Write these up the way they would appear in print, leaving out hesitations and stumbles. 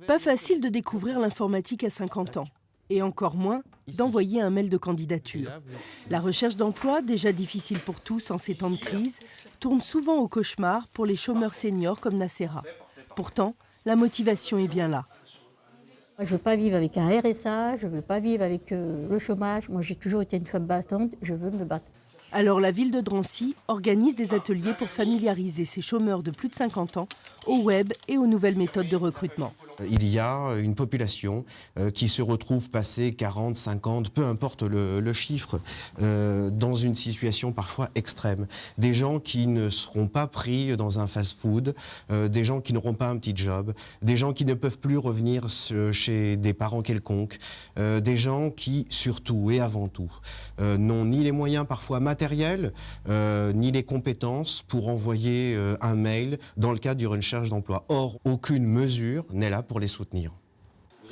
Pas facile de découvrir l'informatique à 50 ans. Et encore moins d'envoyer un mail de candidature. La recherche d'emploi, déjà difficile pour tous en ces temps de crise, tourne souvent au cauchemar pour les chômeurs seniors comme Nacera. Pourtant, la motivation est bien là. Je ne veux pas vivre avec un RSA, je ne veux pas vivre avec le chômage. Moi, j'ai toujours été une femme battante, je veux me battre. Alors la ville de Drancy organise des ateliers pour familiariser ces chômeurs de plus de 50 ans au web et aux nouvelles méthodes de recrutement. Il y a une population qui se retrouve passée 40, 50, peu importe le chiffre, dans une situation parfois extrême. Des gens qui ne seront pas pris dans un fast-food, des gens qui n'auront pas un petit job, des gens qui ne peuvent plus revenir chez des parents quelconques, des gens qui, surtout et avant tout, n'ont ni les moyens parfois matériels, ni les compétences pour envoyer un mail dans le cadre d'une recherche d'emploi. Or, aucune mesure n'est là pour les soutenir.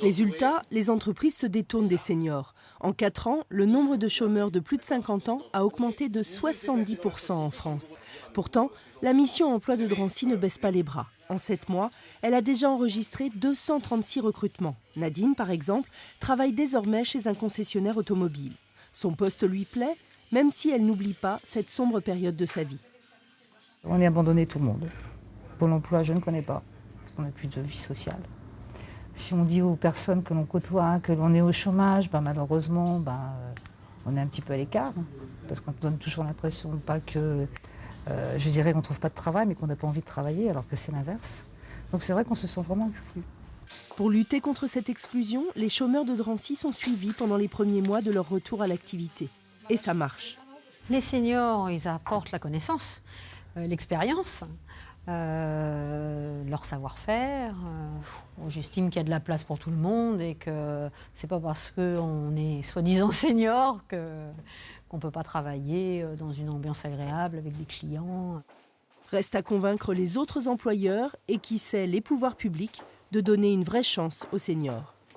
Résultat, les entreprises se détournent des seniors. En 4 ans, le nombre de chômeurs de plus de 50 ans a augmenté de 70% en France. Pourtant, la mission emploi de Drancy ne baisse pas les bras. En 7 mois, elle a déjà enregistré 236 recrutements. Nadine, par exemple, travaille désormais chez un concessionnaire automobile. Son poste lui plaît, même si elle n'oublie pas cette sombre période de sa vie. On est abandonné tout le monde. Pôle emploi, je ne connais pas. On n'a plus de vie sociale. Si on dit aux personnes que l'on côtoie que l'on est au chômage, malheureusement, on est un petit peu à l'écart. Parce qu'on donne toujours l'impression, pas que, je dirais qu'on ne trouve pas de travail, mais qu'on n'a pas envie de travailler, alors que c'est l'inverse. Donc c'est vrai qu'on se sent vraiment exclu. Pour lutter contre cette exclusion, les chômeurs de Drancy sont suivis pendant les premiers mois de leur retour à l'activité. Et ça marche. Les seniors, ils apportent la connaissance, l'expérience, leur savoir-faire. J'estime qu'il y a de la place pour tout le monde et que c'est pas parce qu'on est soi-disant senior qu'on ne peut pas travailler dans une ambiance agréable avec des clients. Reste à convaincre les autres employeurs et qui sait les pouvoirs publics de donner une vraie chance aux seniors.